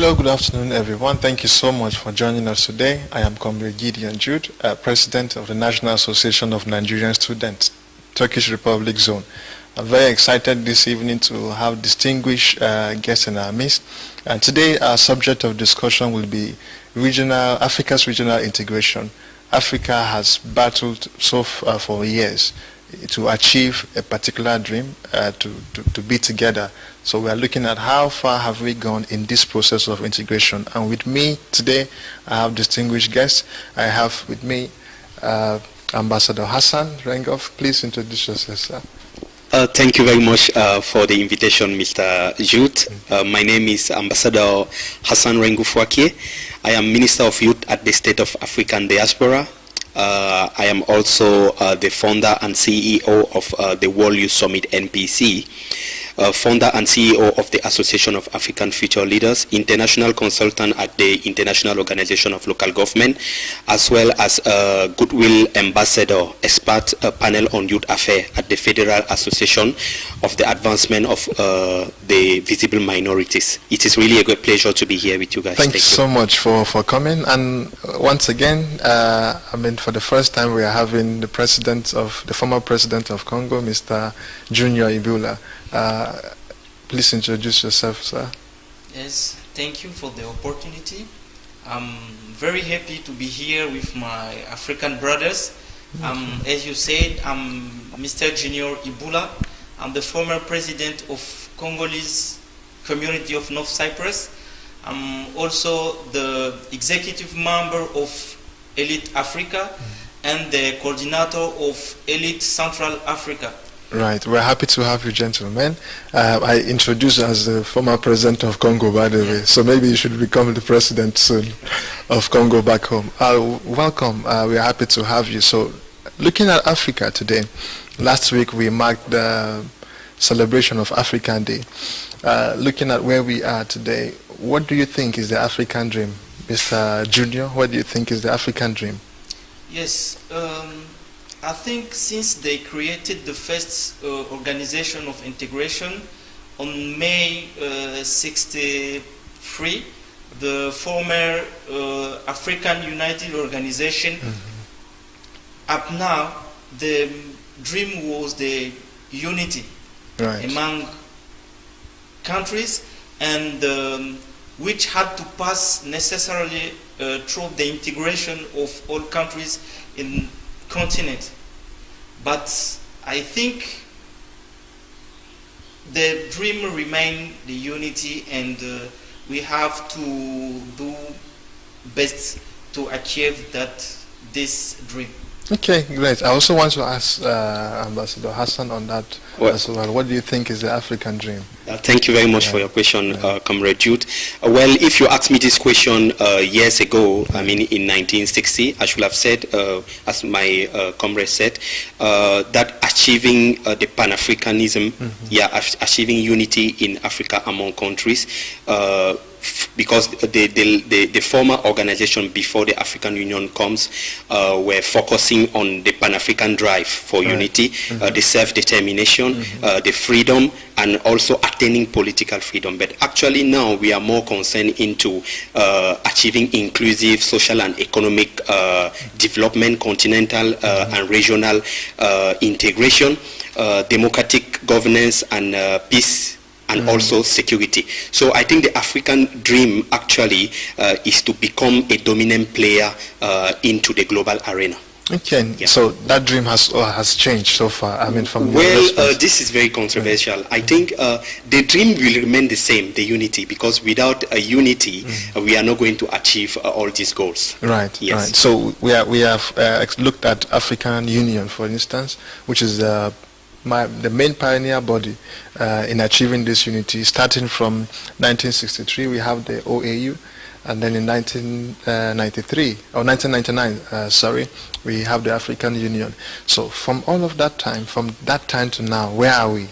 Hello, good afternoon, everyone. Thank you so much for joining us today. I am Comrade Gideon Jude, President of the National Association of Nigerian Students, Turkish Republic Zone. I'm very excited this evening to have distinguished guests in our midst. And today, our subject of discussion will be Africa's regional integration. Africa has battled so far for years to achieve a particular dream, to be together. So we are looking at how far have we gone in this process of integration. And with me today, I have distinguished guests. I have with me Ambassador Hassan Rengou. Please introduce yourself, sir. Thank you very much for the invitation, Mr. Jude. My name is Ambassador Hassan Rengou Mfouakie. I am Minister of Youth at the State of African Diaspora. I am also the founder and CEO of the World Youth Summit NPC, founder and CEO of the Association of African Future Leaders, international consultant at the International Organization of Local Government, as well as a Goodwill Ambassador, expert panel on youth affairs at the Federal Association of the Advancement of the Visible Minorities. It is really a great pleasure to be here with you guys. Thank you so much for coming. And once again, for the first time, we are having the former president of Congo, Mr. Junior Ibula. Please introduce yourself, sir. Yes, thank you for the opportunity. I'm very happy to be here with my African brothers. As you said, I'm Mr. Junior Ibula. I'm the former president of Congolese community of North Cyprus. I'm also the executive member of Elite Africa and the coordinator of Elite Central Africa. Right, we're happy to have you, gentlemen. I introduced you as the former president of Congo, by the way, so maybe you should become the president soon of Congo back home. Welcome, we're happy to have you. So, looking at Africa today, last week we marked the celebration of African Day. Looking at where we are today, what do you think is the African dream? Mr. Junior, what do you think is the African dream? Yes, I think since they created the first organization of integration on May 63, the former African United Organization, up now, the dream was the unity among countries, and which had to pass necessarily through the integration of all countries in continent. But I think the dream remains the unity, and we have to do best to achieve this dream. Okay, great. I also want to ask Ambassador Hassan on that as well. What do you think is the African dream? Thank you very much for your question, Comrade Jude. Well, if you asked me this question years ago, in 1960, I should have said, as my comrade said, that achieving the Pan-Africanism, achieving unity in Africa among countries, because the former organization before the African Union comes were focusing on the Pan-African drive for unity, the self-determination, the freedom, and also attaining political freedom. But actually now we are more concerned into achieving inclusive social and economic development, continental and regional integration, democratic governance, and peace, and also security. So I think the African dream actually is to become a dominant player into the global arena. Okay, so that dream has changed so far. From this is very controversial. I think the dream will remain the same, the unity, because without a unity, we are not going to achieve all these goals. Right. Yes. Right. So we have looked at African Union, for instance, which is the main pioneer body in achieving this unity. Starting from 1963, we have the OAU, and then in 1999, we have the African Union. So from all of that time, from that time to now, where are we,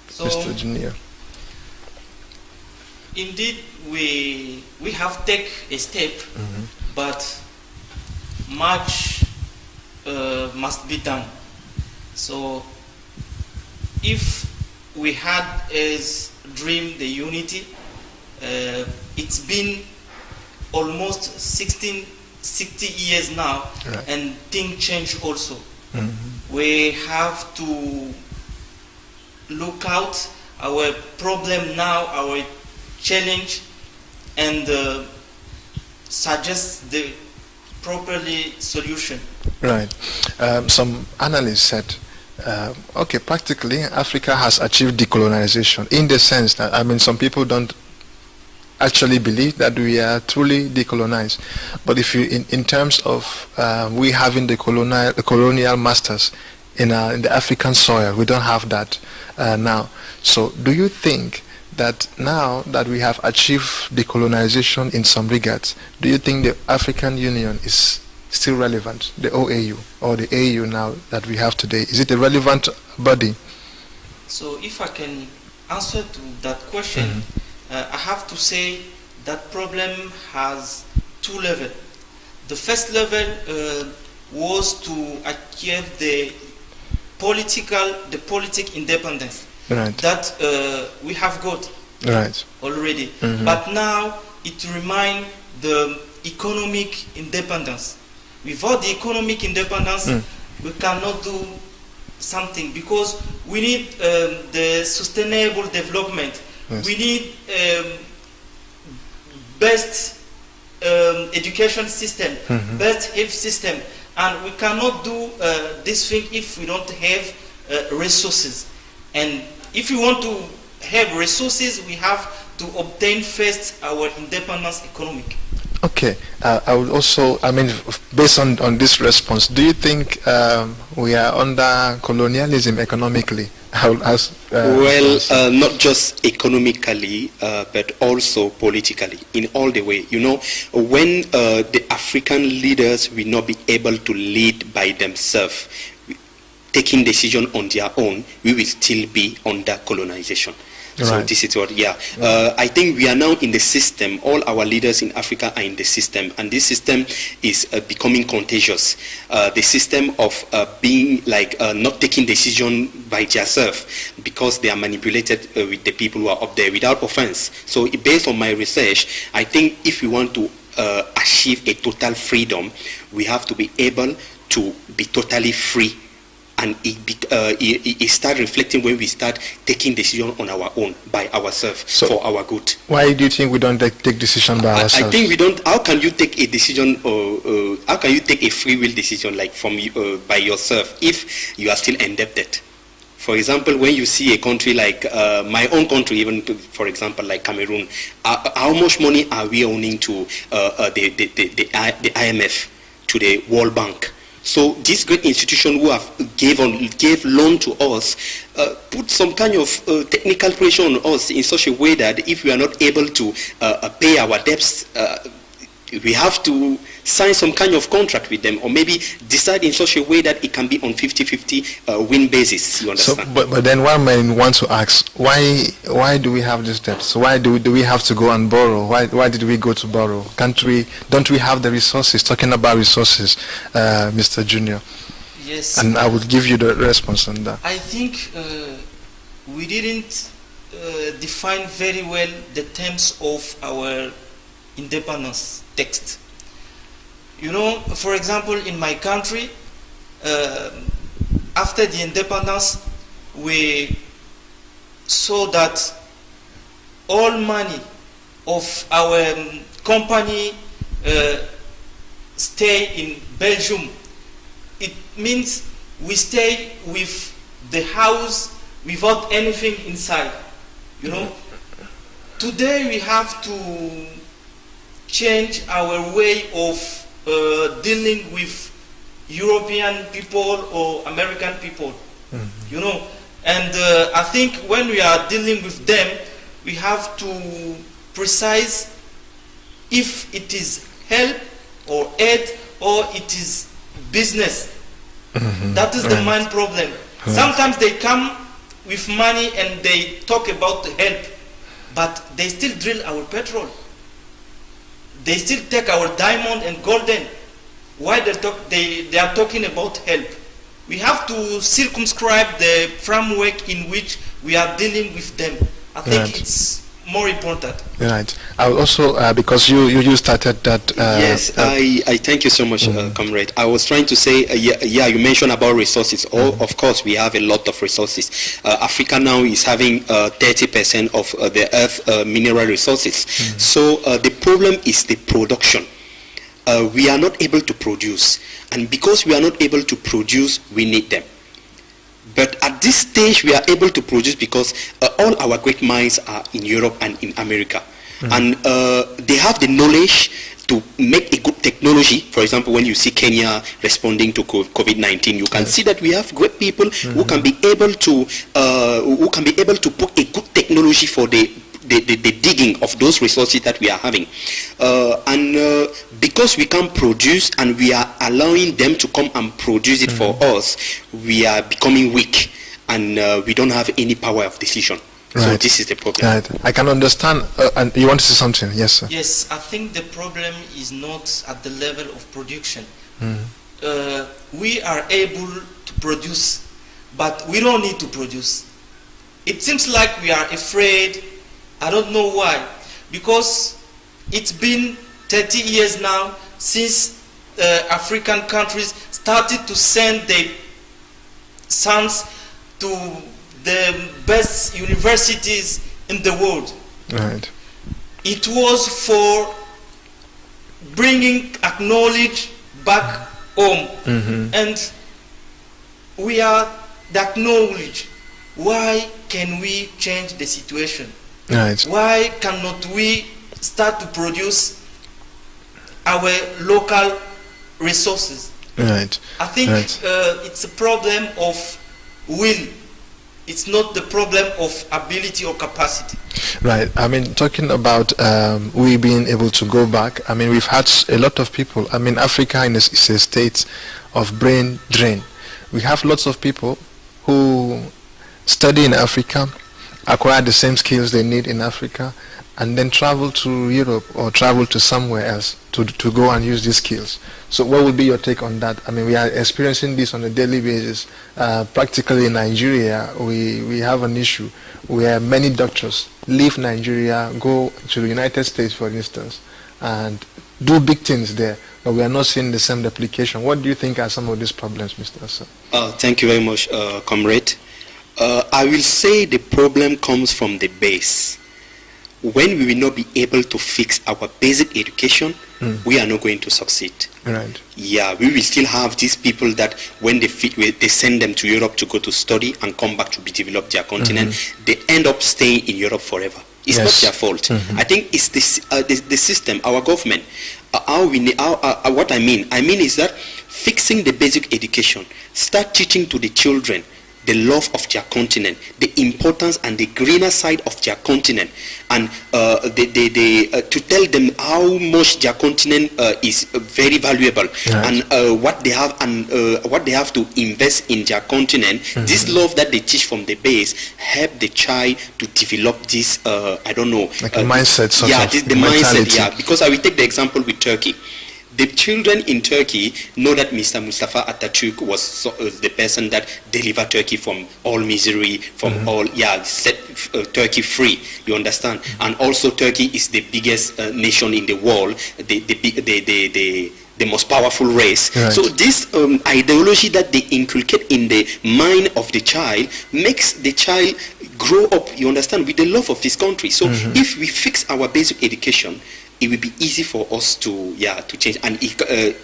Mr. Junior? Indeed, we have taken a step, but much must be done. So if we had as dream the unity, It's been almost 60 years now, right. and things change also. Mm-hmm. We have to look out our problem now, our challenge, and suggest the properly solution. Right. Some analysts said, okay, practically Africa has achieved decolonization in the sense that, I mean, some people don't actually believe that we are truly decolonized. But if you, in terms of we having the colonial masters in the African soil, we don't have that now. So do you think that now that we have achieved decolonization in some regards, do you think the African Union is still relevant, the OAU or the AU now that we have today? Is it a relevant body? So if I can answer to that question, Mm-hmm. I have to say that problem has two levels. The first level was to achieve the politic independence, Right. that we have got Right. already. Mm-hmm. But now it remains the economic independence. Without the economic independence, we cannot do something, because we need the sustainable development. Yes. We need best education system, Mm-hmm. best health system, and we cannot do this thing if we don't have resources. And if we want to have resources, we have to obtain first our independence economic. Okay. I would also, I mean, based on this response, do you think we are under colonialism economically? I will ask. Not just economically, but also politically, in all the way. You know, when the African leaders will not be able to lead by themselves, taking decision on their own, we will still be under colonization. So Right. this is what, I think we are now in the system. All our leaders in Africa are in the system, and this system is becoming contagious. The system of being like not taking decision by themselves because they are manipulated with the people who are up there without offense. So based on my research, I think if we want to achieve a total freedom, we have to be able to be totally free. And it start reflecting when we start taking decision on our own, by ourselves, So for our good. why do you think we don't take decision by ourselves? I think we don't. How can you take a decision, or how can you take a free will decision like from by yourself if you are still indebted? For example, when you see a country like my own country, even for example like Cameroon, how much money are we owning to the IMF, to the World Bank? So this great institution who have gave loan to us put some kind of technical pressure on us in such a way that if we are not able to pay our debts, we have to sign some kind of contract with them, or maybe decide in such a way that it can be on 50-50 win basis. You understand? So, but then one may want to ask, why do we have this debt? So why do we have to go and borrow? Why did we go to borrow? Don't we have the resources? Talking about resources, Mr. Junior. Yes. And I will give you the response on that. I think we didn't define very well the terms of our independence text. You know, for example, in my country, after the independence, we saw that all money of our company stay in Belgium. It means we stay with the house without anything inside. You know, today we have to change our way of dealing with European people or American people, you know. And I think when we are dealing with them, we have to precise if it is help or aid or it is business. That is the main problem. Sometimes they come with money and they talk about the help, but they still drill our petrol. They still take our diamond and golden. Why they are talking about help? We have to circumscribe the framework in which we are dealing with them. I think it's more important. Right. I will also, because you started that. Yes, I thank you so much, comrade. I was trying to say, yeah, you mentioned about resources. Oh, of course, we have a lot of resources. Africa now is having 30% of the earth mineral resources. So the problem is the production. We are not able to produce, and because we are not able to produce, we need them. But at this stage, we are able to produce because all our great mines are in Europe and in America. And they have the knowledge to make a good technology. For example, when you see Kenya responding to COVID-19, you can see that we have great people who can be able to put a good technology for the digging of those resources that we are having. And because we can't produce and we are allowing them to come and produce it for us, we are becoming weak and we don't have any power of decision. Right. So this is the problem. Right. I can understand. And you want to say something? Yes, sir. Yes, I think the problem is not at the level of production. We are able to produce, but we don't need to produce. It seems like we are afraid. I don't know why. Because it's been 30 years now since African countries started to send their sons to the best universities in the world. Right. It was for bringing acknowledge back home. And we are the acknowledge. Why can we change the situation? Right. Why cannot we start to produce our local resources? Right. I think it's a problem of will. It's not the problem of ability or capacity. Right. I mean, talking about we being able to go back, I mean, we've had a lot of people. I mean, Africa is a state of brain drain. We have lots of people who study in Africa, acquire the same skills they need in Africa, and then travel to Europe or travel to somewhere else to go and use these skills. So what would be your take on that? I mean, we are experiencing this on a daily basis. Practically in Nigeria, we have an issue where many doctors leave Nigeria, go to the United States, for instance, and do big things there, but we are not seeing the same replication. What do you think are some of these problems, Mr. Hassan? Thank you very much, comrade. I will say the problem comes from the base. When we will not be able to fix our basic education, we are not going to succeed. Right. Yeah, we will still have these people that when they send them to Europe to go to study and come back to develop their continent, they end up staying in Europe forever. It's not their fault. I think it's the system, our government. What I mean is that fixing the basic education, start teaching to the children the love of their continent, the importance and the greener side of their continent, and to tell them how much their continent is very valuable, and what they have to invest in their continent. This love that they teach from the base help the child to develop this like a mindset. The mindset. Yeah, because I will take the example with Turkey. The children in Turkey know that Mr. Mustafa Atatürk was the person that delivered Turkey from all misery, from all, set Turkey free, you understand? And also Turkey is the biggest nation in the world, the most powerful race. Right. So this ideology that they inculcate in the mind of the child makes the child grow up, you understand, with the love of his country. So if we fix our basic education, it will be easy for us to change, and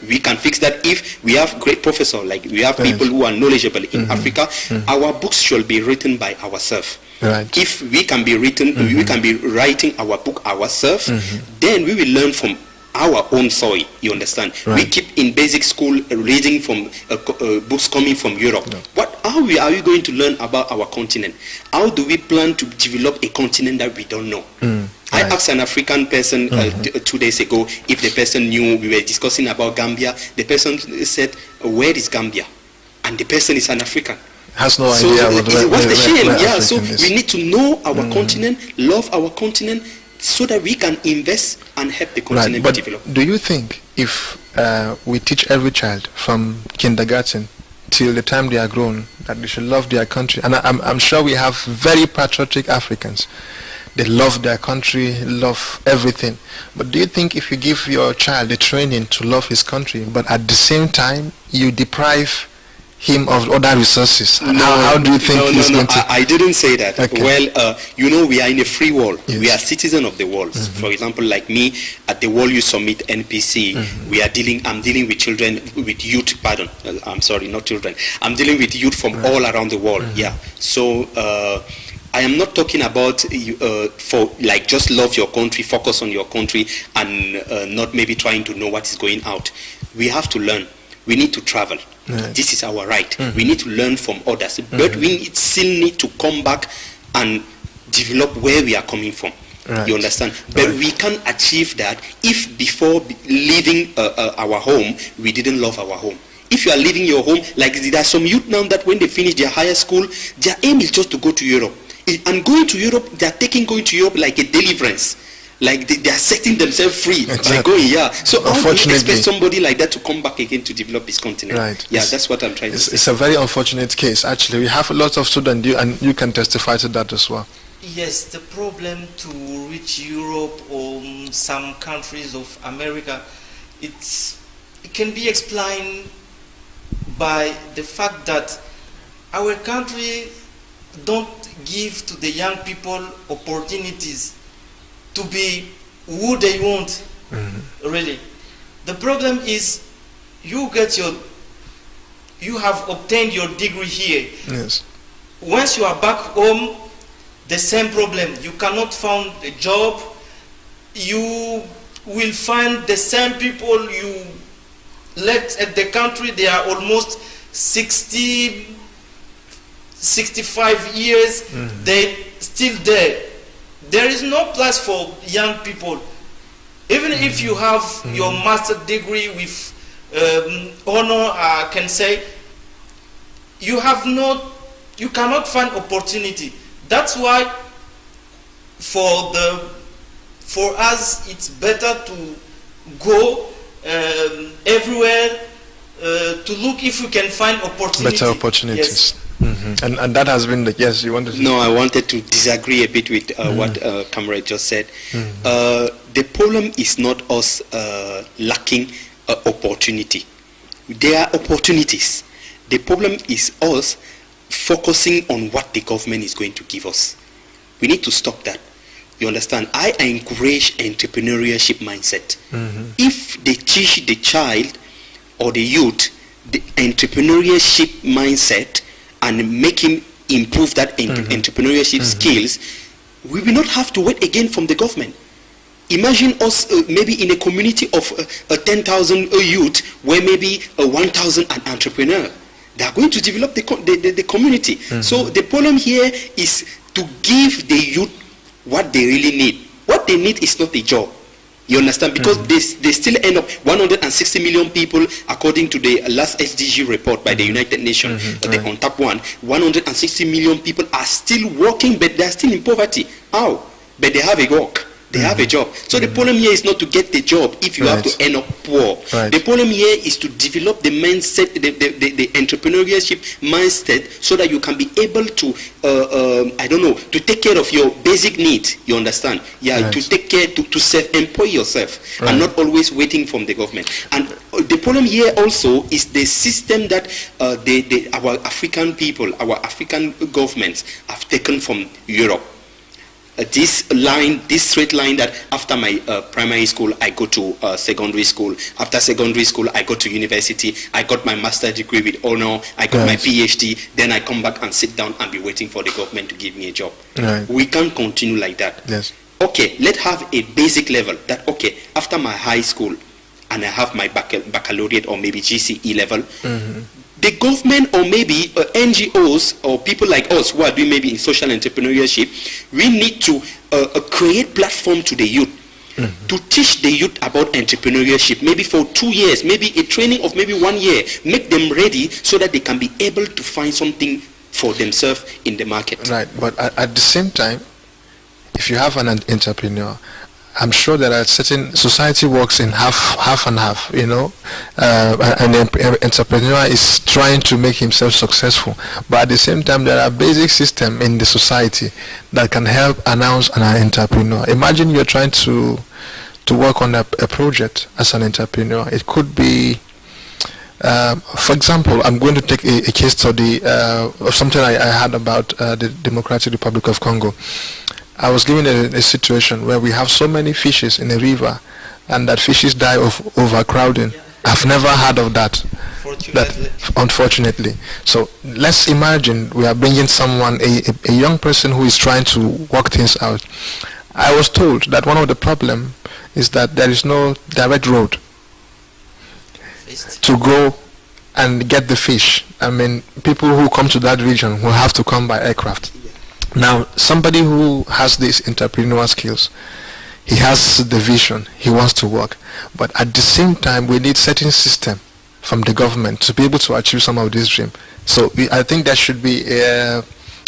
we can fix that if we have great professors, like we have people who are knowledgeable in Africa. Our books should be written by ourselves. Right. If we can be we can be writing our book ourselves, then we will learn from our own soil, you understand. Right. We keep in basic school reading from books coming from Europe. How are we going to learn about our continent? How do we plan to develop a continent that we don't know? I asked an African person 2 days ago if the person knew. We were discussing about Gambia. The person said, "Where is Gambia?" And the person is an African. Has no idea. What's the shame? Yeah, so we need to know our continent, love our continent, so that we can invest and help the continent but develop. Do you think if we teach every child from kindergarten till the time they are grown that they should love their country, and I'm sure we have very patriotic Africans, they love their country, love everything. But do you think if you give your child the training to love his country, but at the same time you deprive him of other resources, how do you think he's going to... I didn't say that. Okay. Well, we are in a free world. Yes. We are citizens of the world. For example, like me, at the World Youth Summit NPC, I'm dealing with children, with youth, pardon, I'm sorry, not children. I'm dealing with youth from all around the world, So, I am not talking about for like just love your country, focus on your country, and not maybe trying to know what is going out. We have to learn. We need to travel. Right. This is our right. We need to learn from others, but we still need to come back and develop where we are coming from. Right. You understand? But we can achieve that if before leaving our home, we didn't love our home. If you are leaving your home, like there are some youth now that when they finish their higher school, their aim is just to go to Europe. And going to Europe, they are taking going to Europe like a deliverance. Like they are setting themselves free by going, So how do you expect somebody like that to come back again to develop his continent? Right. Yeah, that's what I'm trying to say. It's a very unfortunate case. Actually, we have a lot of students, and you can testify to that as well. Yes, the problem to reach Europe or some countries of America, it can be explained by the fact that our country don't give to the young people opportunities to be who they want, really. The problem is you have obtained your degree here. Yes. Once you are back home, the same problem. You cannot find a job. You will find the same people you left at the country. They are almost 60, 65 years. They still there. There is no place for young people. Even if you have your master's degree with honor, I can say, you cannot find opportunity. That's why for us it's better to go everywhere to look if we can find opportunity. Better opportunities. Yes. And that has been the... Yes, you wanted to... No, I wanted to disagree a bit with what Comrade just said. The problem is not us lacking opportunity. There are opportunities. The problem is us focusing on what the government is going to give us. We need to stop that. You understand? I encourage entrepreneurship mindset. If they teach the child or the youth the entrepreneurship mindset and make him improve that entrepreneurship skills, we will not have to wait again from the government. Imagine us maybe in a community of 10,000 youth where maybe 1,000 an entrepreneur. They are going to develop the community. So the problem here is to give the youth what they really need. What they need is not a job. You understand? Because they still end up 160 million people, according to the last SDG report by the United Nations, the on top one, 160 million people are still working, but they are still in poverty. How? But they have a work. They have a job. So the problem here is not to get the job if you have to end up poor. The problem here is to develop the mindset, the entrepreneurship mindset, so that you can be able to, to take care of your basic needs. You understand? Yeah, to take care, to self-employ yourself, and not always waiting from the government. And the problem here also is the system that our African people, our African governments have taken from Europe. This straight line that after my primary school, I go to secondary school. After secondary school, I go to university. I got my master's degree with honor. I got my PhD. Then I come back and sit down and be waiting for the government to give me a job. We can't continue like that. Okay, let's have a basic level that, okay, after my high school and I have my baccalaureate or maybe GCE level, the government or maybe NGOs or people like us who are doing maybe in social entrepreneurship, we need to create platform to the youth to teach the youth about entrepreneurship, maybe for 2 years, maybe a training of maybe 1 year, make them ready so that they can be able to find something for themselves in the market. Right, but at the same time, if you have an entrepreneur I'm sure there are certain society works in half and half, you know. An entrepreneur is trying to make himself successful, but at the same time there are basic systems in the society that can help announce an entrepreneur. Imagine you're trying to work on a project as an entrepreneur. It could be, for example, I'm going to take a case study of something I had about the Democratic Republic of Congo. I was given a situation where we have so many fishes in a river, and that fishes die of overcrowding. I've never heard of that. Unfortunately. So let's imagine we are bringing someone, a young person who is trying to work things out. I was told that one of the problem is that there is no direct road to go and get the fish. I mean, people who come to that region will have to come by aircraft. Now, somebody who has these entrepreneurial skills, he has the vision, he wants to work, but at the same time, we need certain system from the government to be able to achieve some of this dream. So I think there should be,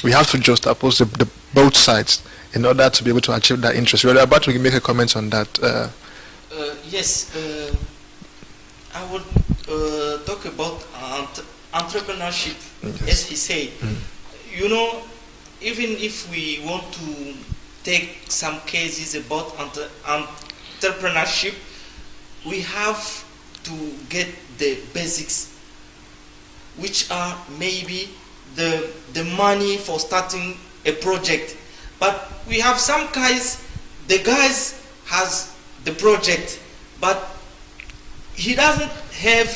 we have to just oppose the both sides in order to be able to achieve that interest. We're about to make a comment on that. Yes, I would talk about entrepreneurship, Yes. as he said. You know, even if we want to take some cases about entrepreneurship, we have to get the basics, which are maybe the money for starting a project. But we have some guys, the guys has the project, but he doesn't have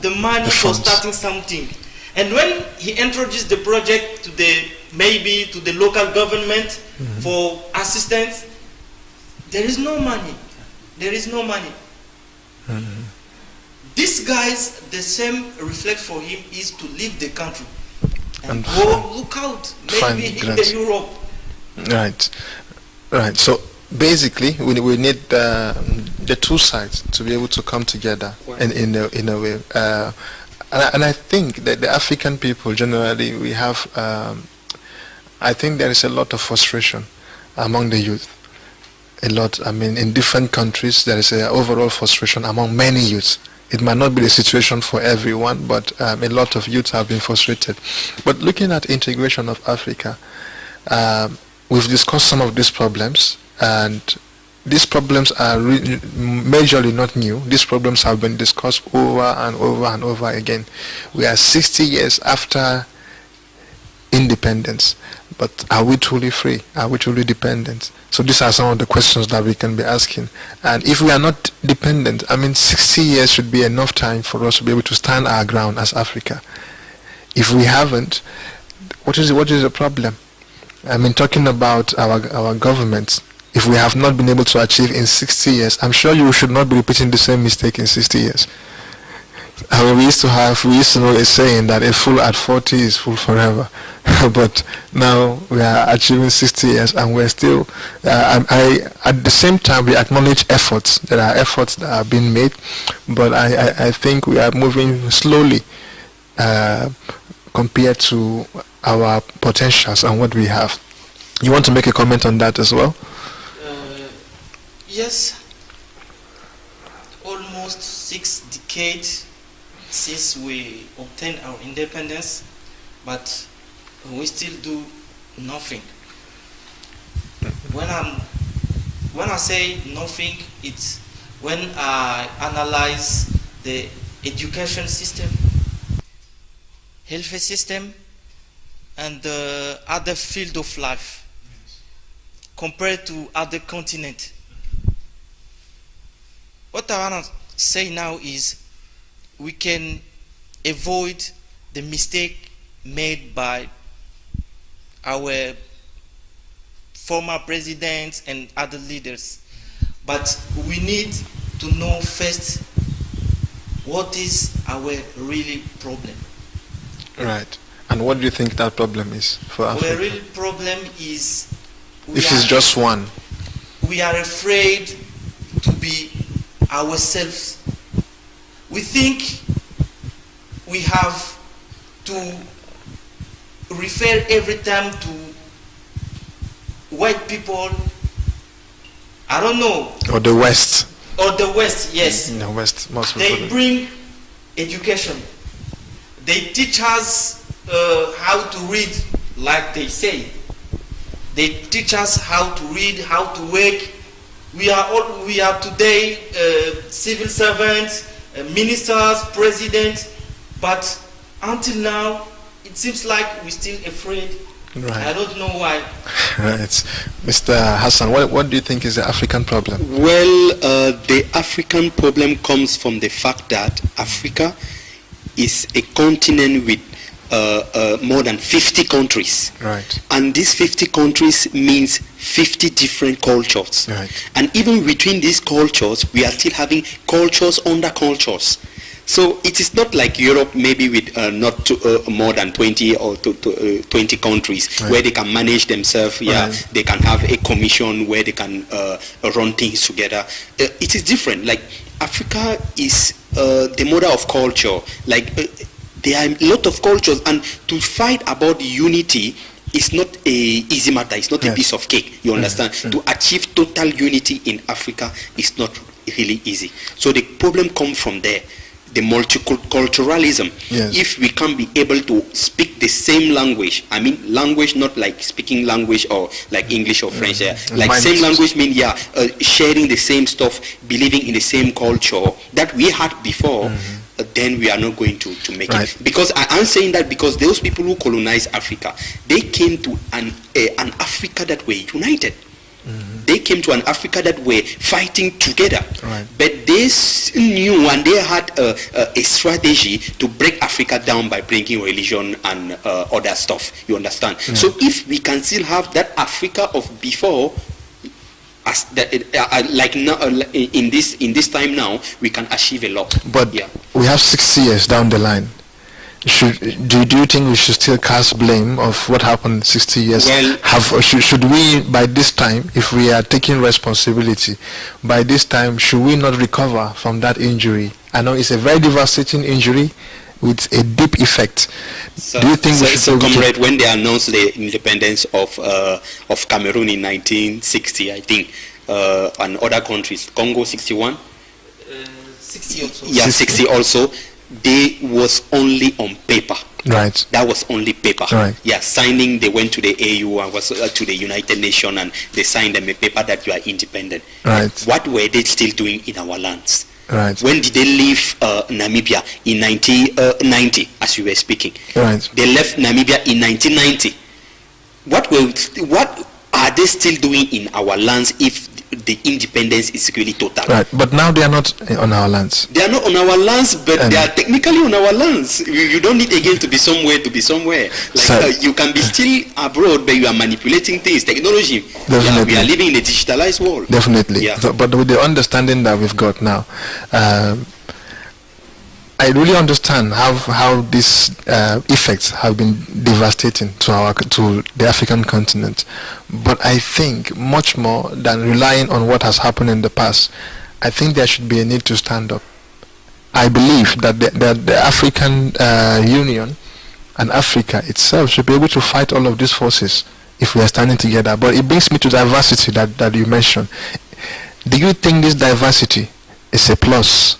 the money for starting something. And when he introduced the project to maybe to the local government for assistance, there is no money. There is no money. These guys, the same reflex for him is to leave the country and go look out, maybe in the Europe. Right. So basically, we need the two sides to be able to come together in a way. And I think that the African people generally, we have, I think there is a lot of frustration among the youth. A lot. I mean, in different countries, there is an overall frustration among many youths. It might not be the situation for everyone, but a lot of youths have been frustrated. But looking at integration of Africa, we've discussed some of these problems, and these problems are majorly not new. These problems have been discussed over and over and over again. We are 60 years after independence, but are we truly free? Are we truly dependent? So these are some of the questions that we can be asking. And if we are not dependent, I mean, 60 years should be enough time for us to be able to stand our ground as Africa. If we haven't, what is the problem? I mean, talking about our governments, if we have not been able to achieve in 60 years, I'm sure you should not be repeating the same mistake in 60 years. I mean, we used to know a saying that a fool at 40 is fool forever. But now we are achieving 60 years and we're still, at the same time, we acknowledge efforts. There are efforts that are being made, but I think we are moving slowly compared to our potentials and what we have. You want to make a comment on that as well? Yes. Almost 6 decades since we obtained our independence, but we still do nothing. When I say nothing, it's when I analyze the education system, health system, and the other field of life compared to other continents. What I want to say now is we can avoid the mistake made by our former presidents and other leaders. But we need to know first what is our really problem. Right. And what do you think that problem is for Africa? Our real problem is if it's just one. We are afraid to be ourselves. We think we have to refer every time to white people I don't know. Or the West. Or the West, yes. In the West, most They people. bring education. They teach us how to read, like they say. They teach us how to read, how to work. We are today civil servants, ministers, presidents, but until now, it seems like we're still afraid. Right. I don't know why. Right. Mr. Hassan, what do you think is the African problem? Well, the African problem comes from the fact that Africa is a continent with more than 50 countries. Right. And these 50 countries means 50 different cultures. Right. And even between these cultures, we are still having cultures under cultures. So it is not like Europe, maybe with more than 20 or 20 countries, right, where they can manage themselves. Yeah, right, they can have a commission where they can run things together. It is different. Like Africa is the mother of culture. Like there are a lot of cultures, and to fight about unity is not a easy matter. It's not yes, a piece of cake. You understand? To achieve total unity in Africa is not really easy. So the problem comes from there. The multiculturalism. Yes. If we can't be able to speak the same language, I mean language, not like speaking language or like English or French, like same language mean sharing the same stuff, believing in the same culture that we had before, then we are not going to make right, it. Because I'm saying that because those people who colonized Africa, they came to an Africa that were united. They came to an Africa that were fighting together, right, but they knew and they had a strategy to break Africa down by bringing religion and other stuff. You understand? Yeah. So if we can still have that Africa of before, as like now, in this time now, we can achieve a lot. But we have 60 years down the line. Do you think we should still cast blame of what happened 60 years? Well, should we, by this time, if we are taking responsibility, by this time, should we not recover from that injury? I know it's a very devastating injury with a deep effect. So, do you think we should? So comrade, when they announced the independence of Cameroon in 1960, I think, and other countries, Congo 61, 60 also. Yeah, 60 also. They was only on paper. Right. That was only paper. Right. Yeah, signing, they went to the AU and was to the United Nations and they signed them a paper that you are independent. Right. What were they still doing in our lands? Right. When did they leave Namibia? In 1990, as you were speaking. Right. They left Namibia in 1990. What are they still doing in our lands if the independence is really total? Right, but now they are not on our lands. They are not on our lands, but they are technically on our lands. You don't need again to be somewhere Like you can be still abroad, but you are manipulating things, technology. Yeah, we are living in a digitalized world. Definitely. Yeah. So, but with the understanding that we've got now, I really understand how these effects have been devastating to the African continent. But I think much more than relying on what has happened in the past, I think there should be a need to stand up. I believe that the African Union and Africa itself should be able to fight all of these forces if we are standing together. But it brings me to diversity that you mentioned. Do you think this diversity is a plus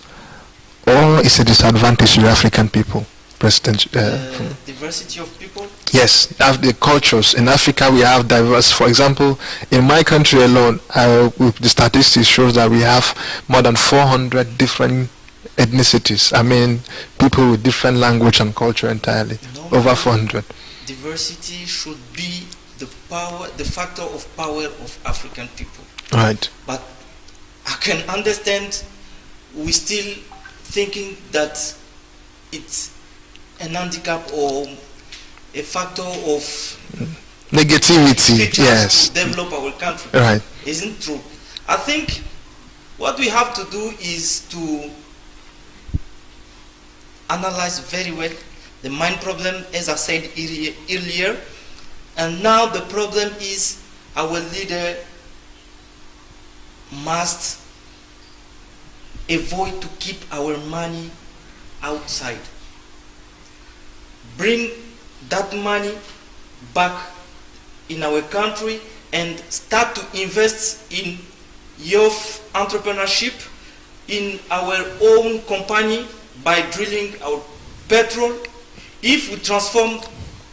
or is a disadvantage to the African people, President? Diversity of people? Yes, the cultures. In Africa we have diverse. For example, in my country alone, the statistics shows that we have more than 400 different ethnicities. I mean, people with different language and culture entirely. Over 400. Diversity should be the factor of power of African people. Right. But I can understand we still thinking that it's an handicap or a factor of negativity. Yes. To develop our country. Right. Isn't true. I think what we have to do is to analyze very well the main problem, as I said earlier, and now the problem is our leader must avoid to keep our money outside. Bring that money back in our country and start to invest in youth entrepreneurship in our own company by drilling our petrol. If we transform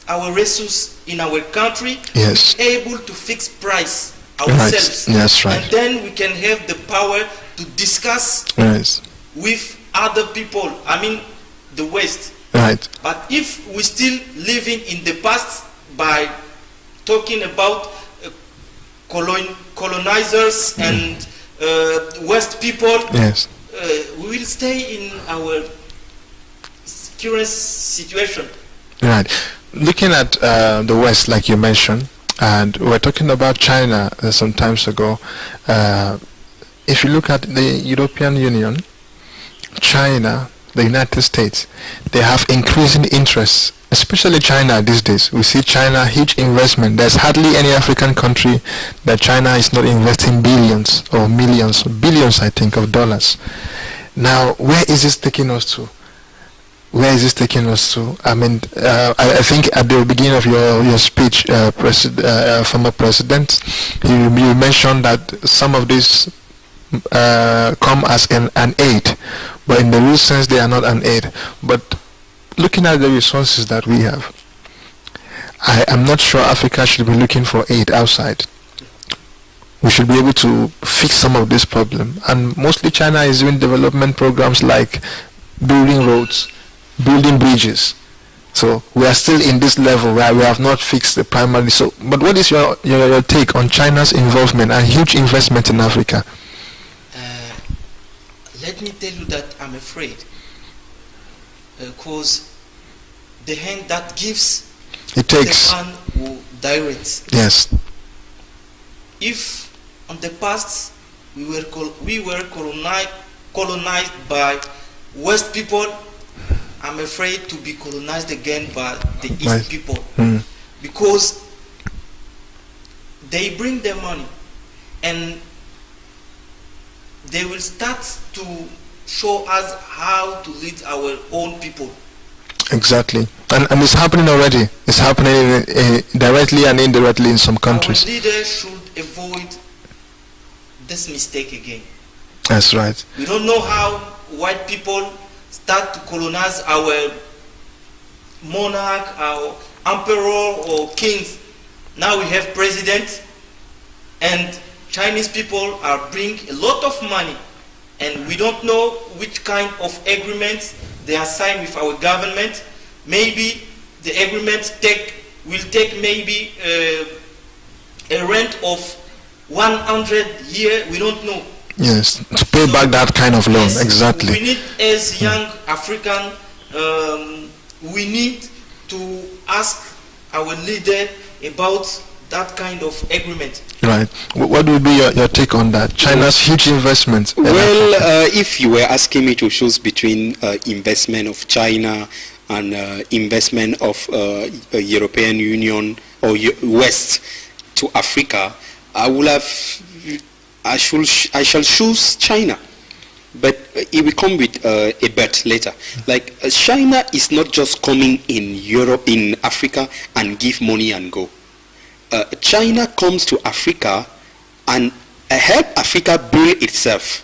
our resources in our country, Yes. we're able to fix price ourselves. Right. Yes, right. And then we can have the power to discuss Yes. with other people, I mean the West. Right. But if we still living in the past by talking about colonizers and West people, Yes. we will stay in our current situation. Right. Looking at the West, like you mentioned, and we're talking about China some times ago. If you look at the European Union, China, the United States, they have increasing interests, especially China these days. We see China, huge investment. There's hardly any African country that China is not investing billions or millions, billions, I think, of dollars. Now, where is this taking us to? Where is this taking us to? I mean, I think at the beginning of your speech, former president, you mentioned that some of these come as an aid, but in the real sense they are not an aid. But looking at the resources that we have, I am not sure Africa should be looking for aid outside. We should be able to fix some of this problem, and mostly China is doing development programs like building roads, building bridges. So we are still in this level where we have not fixed the primary. So, but what is your take on China's involvement and huge investment in Africa? Let me tell you that I'm afraid, because the hand that gives, It takes. the hand who directs. Yes. If in the past we were colonized by West people, I'm afraid to be colonized again by the East Right. people, Mm. because they bring their money and they will start to show us how to lead our own people. Exactly. And it's happening already. It's happening directly and indirectly in some countries. Our leaders should avoid this mistake again. That's right. We don't know how white people start to colonize our monarch, our emperor or kings. Now we have presidents, and Chinese people are bringing a lot of money, and we don't know which kind of agreements they are signed with our government. Maybe the agreement will take maybe a rent of 100 years. We don't know. Yes, to pay back that kind of loan. Yes, Exactly. we need, as young African, we need to ask our leader about that kind of agreement. Right. What would be your take on that? China's huge investment. Well, if you were asking me to choose between investment of China and investment of European Union or West to Africa, I shall choose China. But it will come with a but later. Like China is not just coming in Europe, in Africa, and give money and go. China comes to Africa and help Africa build itself.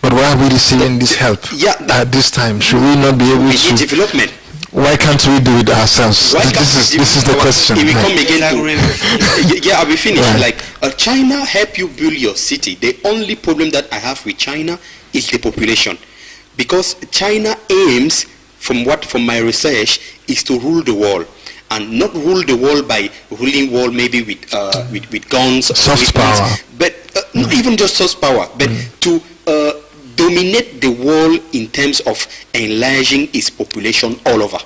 But why are we receiving this help? Yeah, at this time? Should we not be able We need to? development. Why can't we do it ourselves? Why can't This is the question. It will come Right. again to, yeah, I'll be finished. Right. Like China help you build your city. The only problem that I have with China is the population, because China aims, from my research, is to rule the world, and not rule the world by ruling world maybe with guns, Soft power. but not even just soft power, but to dominate the world in terms of enlarging its population all over.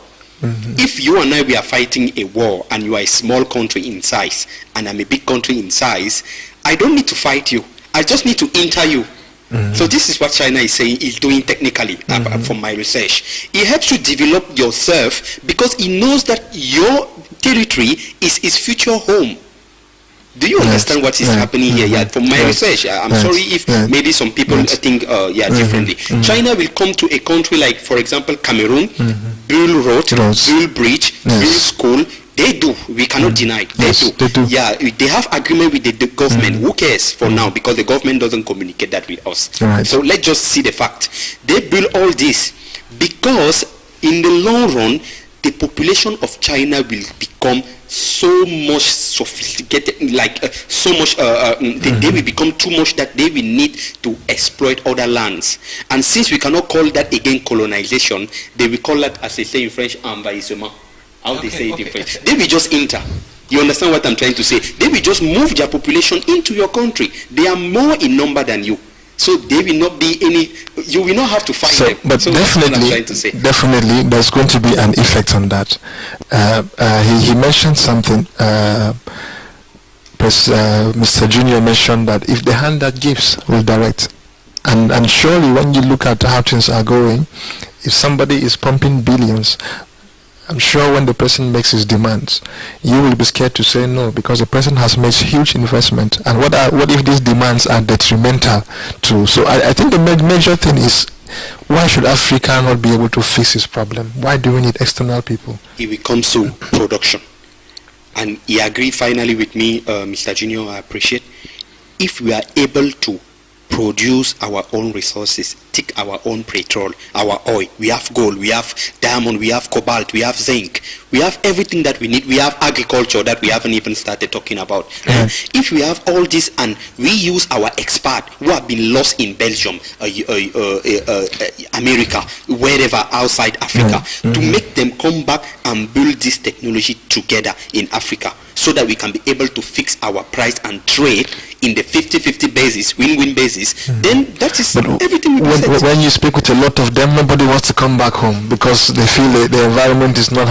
If you and I, we are fighting a war, and you are a small country in size, and I'm a big country in size, I don't need to fight you. I just need to enter you. So this is what China is saying, is doing technically, from my research. It helps you develop yourself, because it knows that your territory is its future home. Do you understand what is happening here? Yeah, from my research, I'm sorry if maybe some people think differently. China will come to a country like, for example, Cameroon, build road, build bridge, build school, They do. We cannot deny. They do. Yeah, they have agreement with the government. Who cares for now? Because the government doesn't communicate that with us. Right. So let's just see the fact. They build all this because in the long run, the population of China will become so much sophisticated, like so much, they will become too much that they will need to exploit other lands. And since we cannot call that again colonization, they will call that, as they say in French, envahissement. How they say it in French. They will just enter. You understand what I'm trying to say? They will just move their population into your country. They are more in number than you. So there will not be any, you will not have to fight them. But so definitely, there's going to be an effect on that. He mentioned something, Mr. Junior mentioned that if the hand that gives will direct. And surely when you look at how things are going, if somebody is pumping billions, I'm sure when the person makes his demands, you will be scared to say no because the person has made huge investment. And what if these demands are detrimental to? So I think the major thing is, why should Africa not be able to fix this problem? Why do we need external people? It will come to production. And he agreed finally with me, Mr. Junior, I appreciate. If we are able to produce our own resources, take our own petrol, our oil. We have gold, we have diamond, we have cobalt, we have zinc. We have everything that we need. We have agriculture that we haven't even started talking about. If we have all this and we use our experts who have been lost in Belgium, America, wherever outside Africa, to make them come back and build this technology together in Africa, so that we can be able to fix our price and trade in the 50-50 basis, win-win basis, then that is everything we can. When you speak with a lot of them, nobody wants to come back home because they feel the environment is not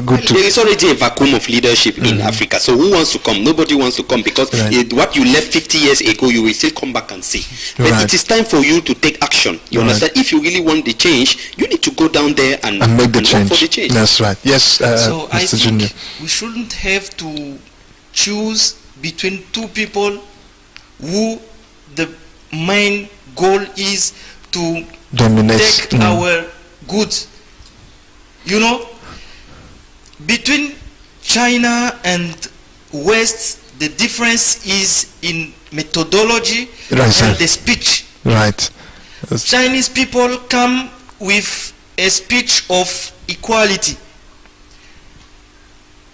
good to... There is already a vacuum of leadership in Africa, so who wants to come? Nobody wants to come because what you left 50 years ago, you will still come back and see. But it is time for you to take action. You understand? If you really want the change, you need to go down there and make the change. For the change. That's right. Yes, so Mr. I think Junior. we shouldn't have to choose between two people who the main goal is to dominate take our goods. You know, between China and West, the difference is in methodology and the speech. Right. Chinese people come with a speech of equality.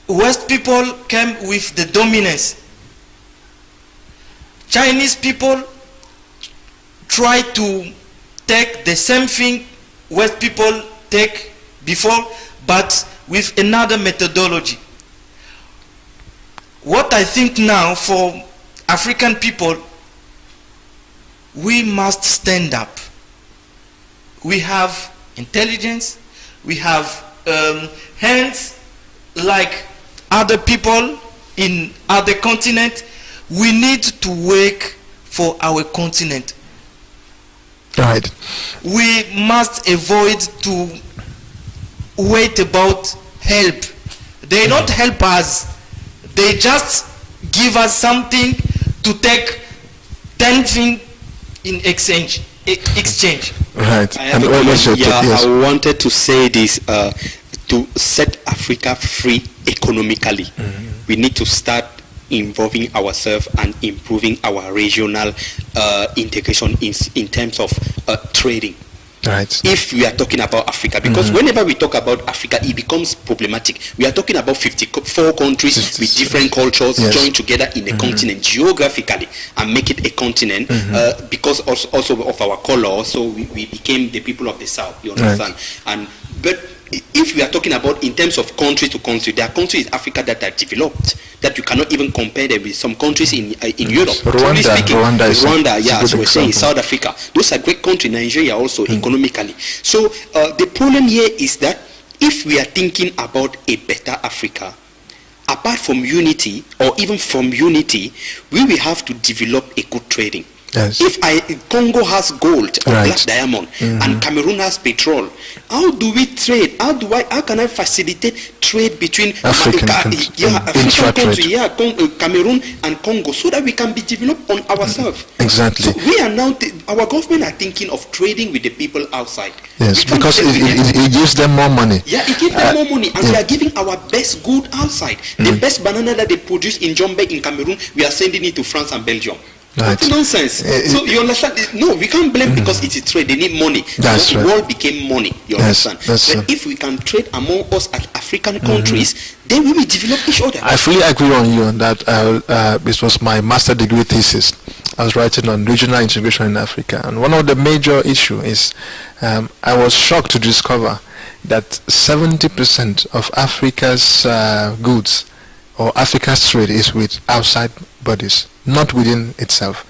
West people came with the dominance. Chinese people try to take the same thing West people take before, but with another methodology. What I think now for African people, we must stand up. We have intelligence, we have hands like other people in other continents. We need to work for our continent. Right. We must avoid to wait about help. They don't help us. They just give us something to take 10 things in exchange. Right. I wanted to say this, to set Africa free economically. We need to start involving ourselves and improving our regional integration in terms of trading. Right. If we are talking about Africa, because whenever we talk about Africa, it becomes problematic. We are talking about 54 countries with different cultures joined together in a continent geographically and make it a continent because also of our color. So we became the people of the South. You understand? Right. But if we are talking about in terms of country to country, there are countries in Africa that are developed that you cannot even compare them with some countries in Europe. Rwanda, yeah, as we're saying, South Africa. Those are great countries. Nigeria also economically. So the problem here is that if we are thinking about a better Africa, apart from unity or even from unity, we will have to develop a good trading. Yes. If Congo has gold or Right. black diamond and Cameroon has petrol, how do we trade? How can I facilitate trade between African countries, African countries, intra-trade. Cameroon and Congo, so that we can be developed on ourselves? Exactly. So we are now our government are thinking of trading with the people outside. Yes, We can't because trade with them. it gives them more money. Yeah, it gives them more money, and we are giving our best good outside. The best banana that they produce in Jombe in Cameroon, we are sending it to France and Belgium. Right. That's nonsense. So you understand? No, we can't blame because it is trade. They need money. That's the right. world became money. You Yes, understand? that's But if we can trade among us as African countries, then we will develop each other. I fully agree on you on that. This was my master degree thesis. I was writing on regional integration in Africa, and one of the major issues is I was shocked to discover that 70% of Africa's goods or Africa's trade is with outside bodies, not within itself.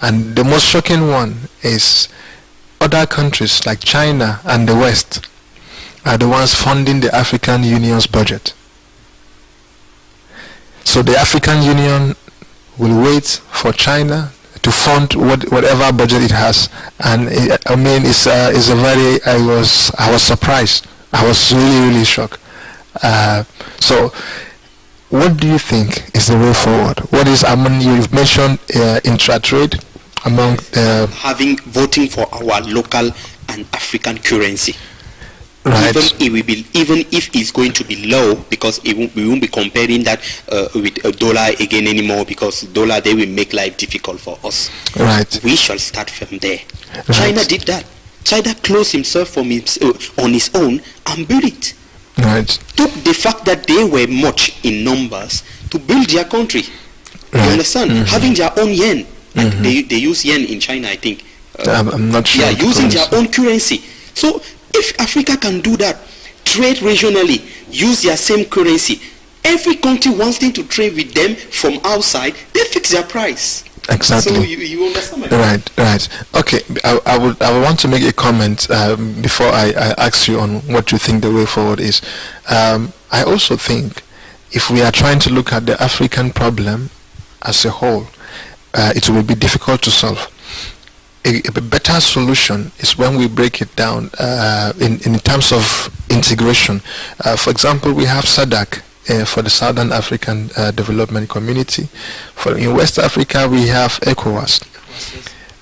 And the most shocking one is other countries like China and the West are the ones funding the African Union's budget. So the African Union will wait for China to fund whatever budget it has, and it's a very. I was surprised. I was really shocked. So, what do you think is the way forward? What is you've mentioned intra-trade among having voting for our local and African currency. right? Even if it's going to be low, because we won't be comparing that with a dollar again anymore, because dollar, they will make life difficult for us. Right. We shall start from there. Right. China did that. China closed himself on his own and built it. Right. Took the fact that they were much in numbers to build their country. Right. You understand? Having their own yen. And they use yen in China, I think. I'm not sure. Yeah, using their own currency. So if Africa can do that, trade regionally, use their same currency, every country wants them to trade with them from outside, they fix their price. Exactly. So you understand my point? Right. Okay. I would want to make a comment before I ask you on what you think the way forward is. I also think if we are trying to look at the African problem as a whole, it will be difficult to solve. A better solution is when we break it down in terms of integration. For example, we have SADC for the Southern African Development Community. In West Africa, we have ECOWAS.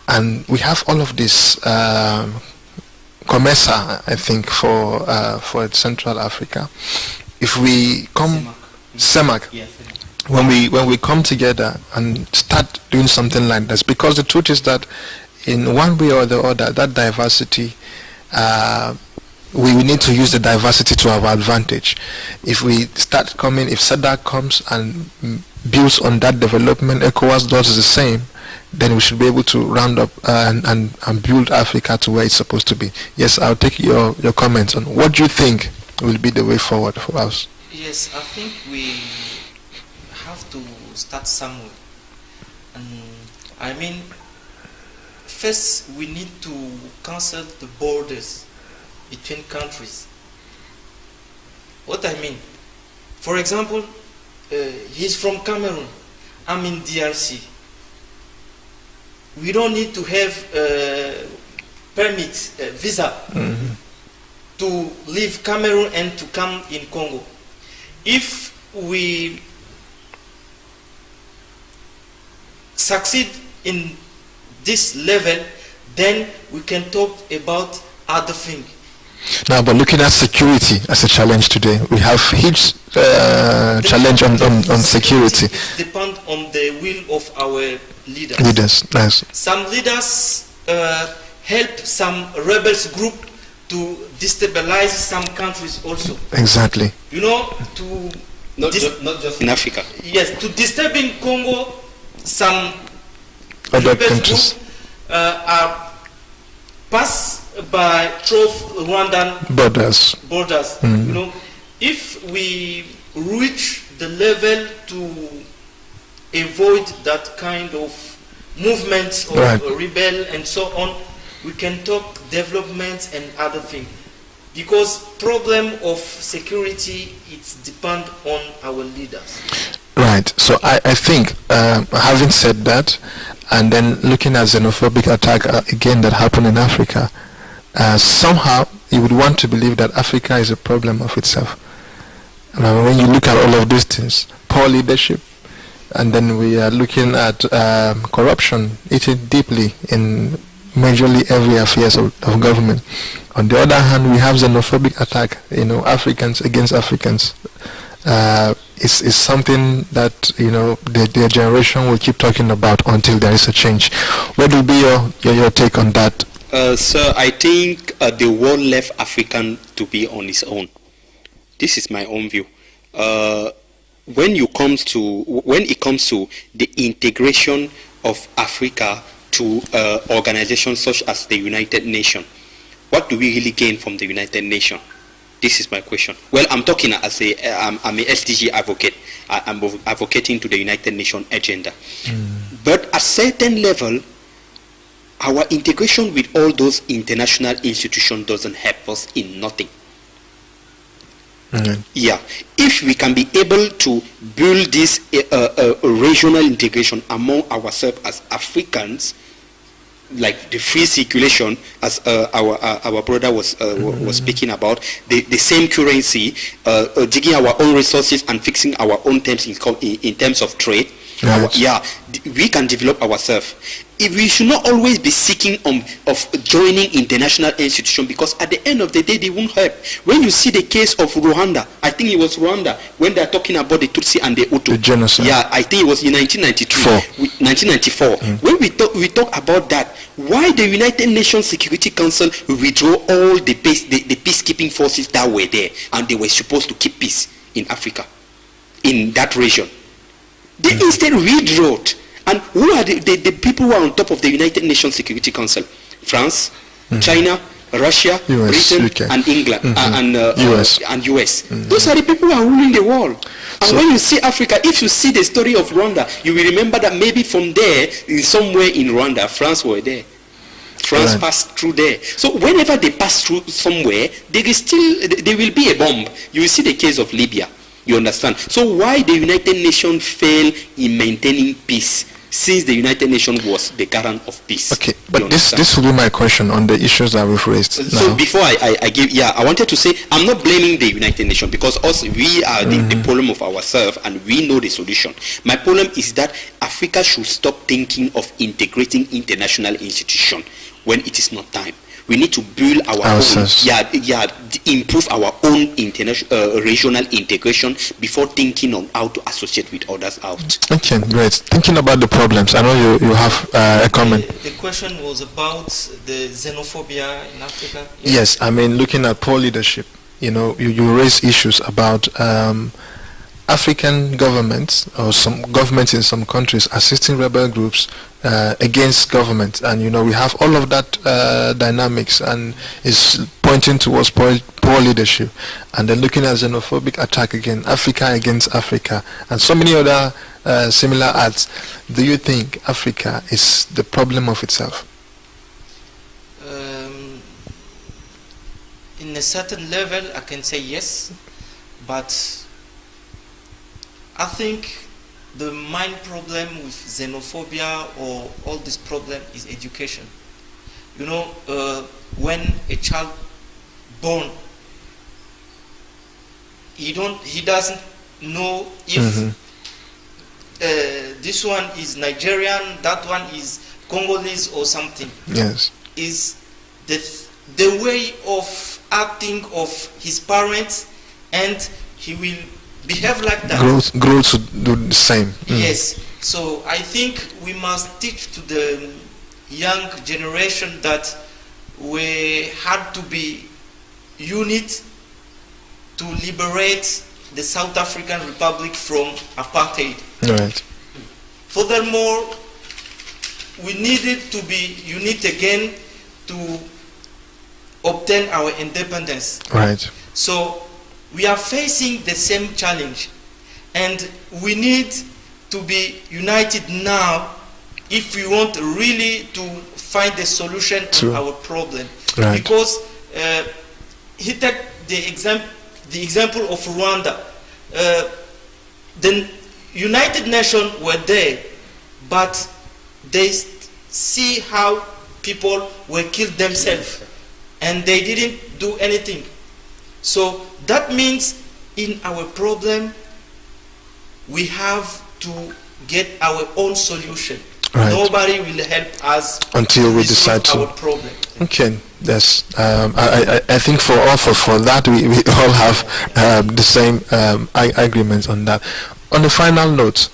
And we have all of this COMESA, I think, for Central Africa. If we come CEMAC, when we come together and start doing something like this, because the truth is that in one way or the other, that diversity, we need to use the diversity to our advantage. If we start coming, if SADC comes and builds on that development, ECOWAS does the same, then we should be able to round up and build Africa to where it's supposed to be. Yes, I'll take your comments on what do you think will be the way forward for us. Yes, I think we have to start somewhere. And I mean, first we need to cancel the borders between countries. What I mean, for example, he's from Cameroon, I'm in DRC. We don't need to have permit, visa to leave Cameroon and to come in Congo. If we succeed in this level, then we can talk about other things. Now, but looking at security as a challenge today, we have huge challenge on security. It depends on the will of our leaders. Leaders, nice. Some leaders help some rebels group to destabilize some countries also. Exactly. You know, to Not just in Africa. Yes, to disturb in Congo, some Other rebels countries. group are passed by through Rwandan Borders. You know, if we reach the level to avoid that kind of movements of rebel and so on, we can talk development and other things. Because problem of security, it's depend on our leaders. Right. So I think, having said that, and then looking at xenophobic attack again that happened in Africa, somehow you would want to believe that Africa is a problem of itself. When you look at all of these things, poor leadership, and then we are looking at corruption eating deeply in majorly every affairs of government. On the other hand, we have xenophobic attack, Africans against Africans. Is something that the generation will keep talking about until there is a change. What will be your take on that? Sir, I think the world left African to be on its own. This is my own view. When it comes to the integration of Africa to organizations such as the United Nations, what do we really gain from the United Nations? This is my question. Well, I'm talking as I'm a SDG advocate. I'm advocating to the United Nations agenda. But at certain level, our integration with all those international institutions doesn't help us in nothing. Yeah, if we can be able to build this regional integration among ourselves as Africans, like the free circulation, as our brother was speaking about, the same currency, digging our own resources and fixing our own terms in terms of trade. Right. We can develop ourselves. We should not always be seeking of joining international institutions, because at the end of the day they won't help. When you see the case of Rwanda, I think it was Rwanda, when they're talking about the Tutsi and the Hutu. The genocide. Yeah, I think it was in 1994. When we talk about that, why the United Nations Security Council withdraw all the peacekeeping forces that were there, and they were supposed to keep peace in Africa, in that region. They instead withdrew. And who are the people who are on top of the United Nations Security Council? France, China, Russia, US, Britain, UK. and England, and US. Those are the people who are ruling the world. And when you see Africa, if you see the story of Rwanda, you will remember that maybe from there, somewhere in Rwanda, France were there. France passed through there. So whenever they pass through somewhere, there will be a bomb. You will see the case of Libya. You understand? So why the United Nations fail in maintaining peace, since the United Nations was the guarant of peace? Okay, but this will be my question on the issues that we've raised. So now, before I give, I wanted to say, I'm not blaming the United Nations, because we are the problem of ourselves, and we know the solution. My problem is that Africa should stop thinking of integrating international institutions when it is not time. We need to build our own, improve our own international regional integration before thinking on how to associate with others out. Okay, great. Thinking about the problems, I know you have a comment. The question was about the xenophobia in Africa. Yes, I mean, looking at poor leadership, you raise issues about African governments, or some governments in some countries, assisting rebel groups against government, and we have all of that dynamics, and is pointing towards poor leadership. And then looking at xenophobic attack again, Africa against Africa, and so many other similar acts. Do you think Africa is the problem of itself? In a certain level, I can say yes, but I think the main problem with xenophobia or all this problem is education. When a child born, he doesn't know if this one is Nigerian, that one is Congolese or something. Yes. Is the way of acting of his parents, and he will behave like that. Grow to do the same. Yes. So I think we must teach to the young generation that we had to be unit to liberate the South African Republic from apartheid. Right. Furthermore, we needed to be unit again to obtain our independence. Right. So we are facing the same challenge, and we need to be united now if we want really to find a solution to our problem. Right. Because he took the example of Rwanda. The United Nations were there, but they see how people were killed themselves and they didn't do anything. So that means in our problem we have to get our own solution. Right. Nobody will help us until we decide our to. problem. Okay, yes. I think for that we all have the same agreement on that. On the final note,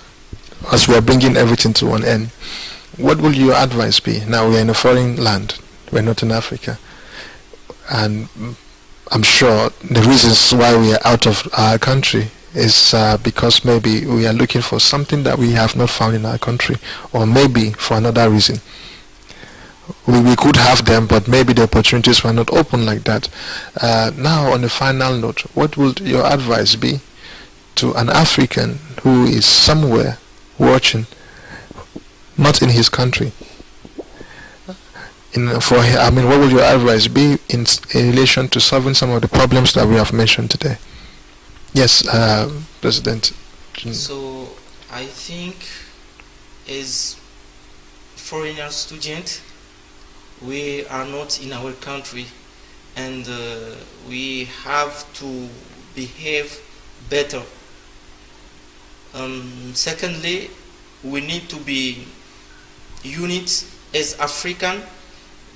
as we are bringing everything to an end, what will your advice be? Now we are in a foreign land. We're not in Africa, and I'm sure the reasons why we are out of our country is because maybe we are looking for something that we have not found in our country, or maybe for another reason. We could have them, but maybe the opportunities were not open like that. Now, on the final note, what would your advice be to an African who is somewhere watching, not in his country? What will your advice be in relation to solving some of the problems that we have mentioned today? Yes, President. So I think as foreigner student, we are not in our country, and we have to behave better. Secondly, we need to be unit as African,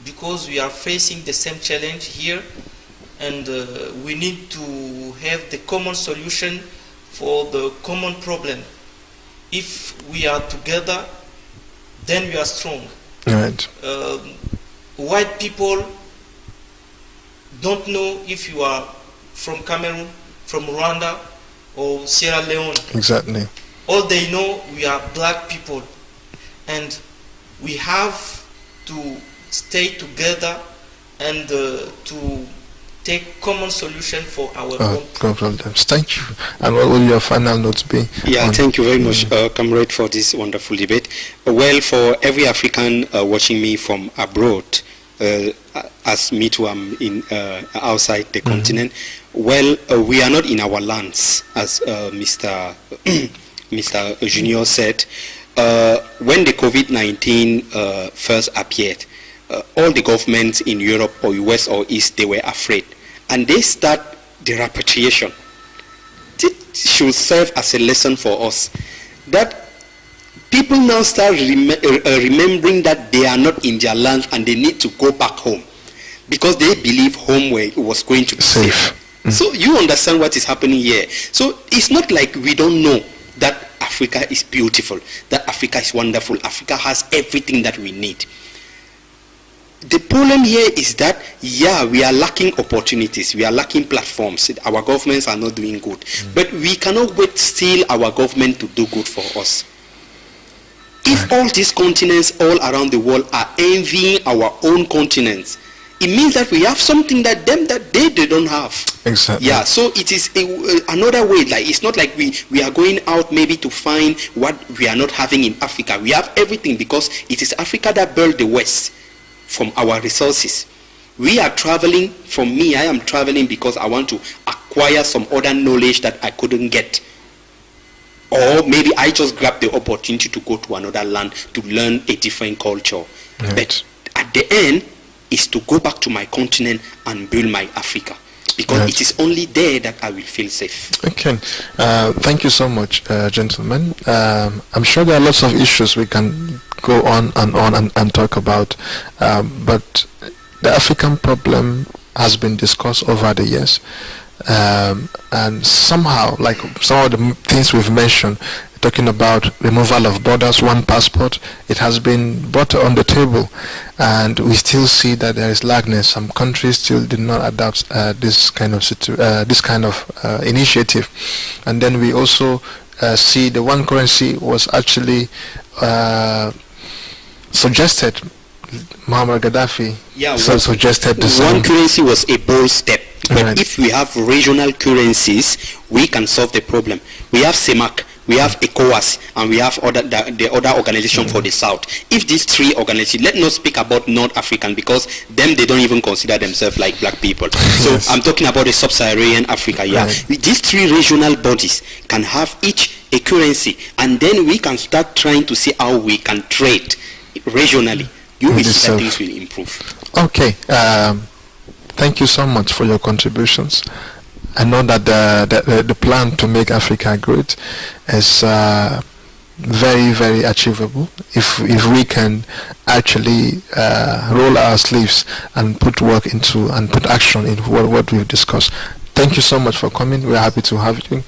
because we are facing the same challenge here, and we need to have the common solution for the common problem. If we are together, then we are strong. Right. White people don't know if you are from Cameroon, from Rwanda, or Sierra Leone. Exactly. All they know, we are black people, and we have to stay together and to take common solution for our own problems. Thank you. And what will your final notes be? Yeah, thank you very much, comrade, for this wonderful debate. Well, for every African watching me from abroad, as me too, I'm in outside the continent. Well, we are not in our lands, as Mr. Junior said. When the COVID-19 first appeared, all the governments in Europe or US or East, they were afraid. And they start the repatriation. It should serve as a lesson for us, that people now start remembering that they are not in their land and they need to go back home, because they believe home was going to be safe. So you understand what is happening here. So it's not like we don't know that Africa is beautiful, that Africa is wonderful, Africa has everything that we need. The problem here is that, yeah, we are lacking opportunities, we are lacking platforms, our governments are not doing good. But we cannot wait still our government to do good for us. If all these continents all around the world are envying our own continents, it means that we have something that they don't have. Exactly. Yeah, so it is another way. Like, it's not like we are going out maybe to find what we are not having in Africa. We have everything, because it is Africa that built the West from our resources. We are traveling. For me, I am traveling because I want to acquire some other knowledge that I couldn't get. Or maybe I just grabbed the opportunity to go to another land to learn a different culture. Right. But at the end, is to go back to my continent and build my Africa, because it is only there that I will feel safe. Okay. Thank you so much, gentlemen. I'm sure there are lots of issues we can go on and talk about, but the African problem has been discussed over the years, and somehow, like some of the things we've mentioned, talking about removal of borders, one passport, it has been brought on the table, and we still see that there is lagness. Some countries still did not adopt this kind of initiative, and then we also see the one currency was actually suggested. Muammar Gaddafi suggested the same. One currency was a bold step, but if we have regional currencies, we can solve the problem. We have CEMAC, we have ECOWAS, and we have the other organization for the South. If these three organizations, let's not speak about North African, because they don't even consider themselves like black people. So I'm talking about the sub-Saharan Africa. Yeah, these three regional bodies can have each a currency, and then we can start trying to see how we can trade regionally, you will see that itself. things will improve. Okay. Thank you so much for your contributions. I know that the plan to make Africa great is very, very achievable if we can actually roll our sleeves and put work into and put action in what we've discussed. Thank you so much for coming. We're happy to have you,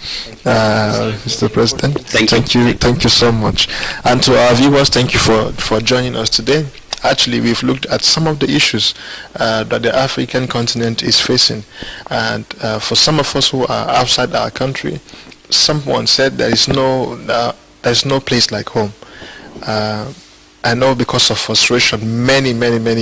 Mr. President. Thank you so much. And to our viewers, thank you for joining us today. Actually, we've looked at some of the issues that the African continent is facing. And for some of us who are outside our country, someone said there's no place like home. I know because of frustration, many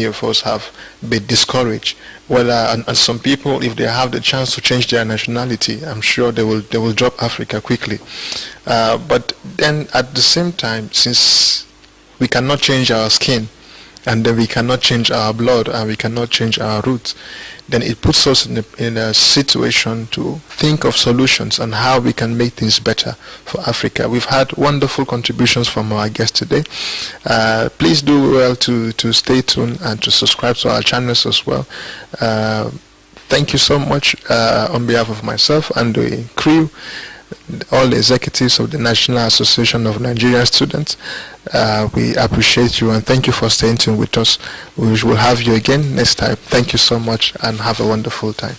of us have been discouraged. And some people, if they have the chance to change their nationality, I'm sure they will drop Africa quickly. But then at the same time, since we cannot change our skin, and then we cannot change our blood, and we cannot change our roots, then it puts us in a situation to think of solutions on how we can make things better for Africa. We've had wonderful contributions from our guests today. Please do well to stay tuned and to subscribe to our channels as well. Thank you so much on behalf of myself and the crew, all the executives of the National Association of Nigerian Students. We appreciate you and thank you for staying tuned with us. We will have you again next time. Thank you so much and have a wonderful time.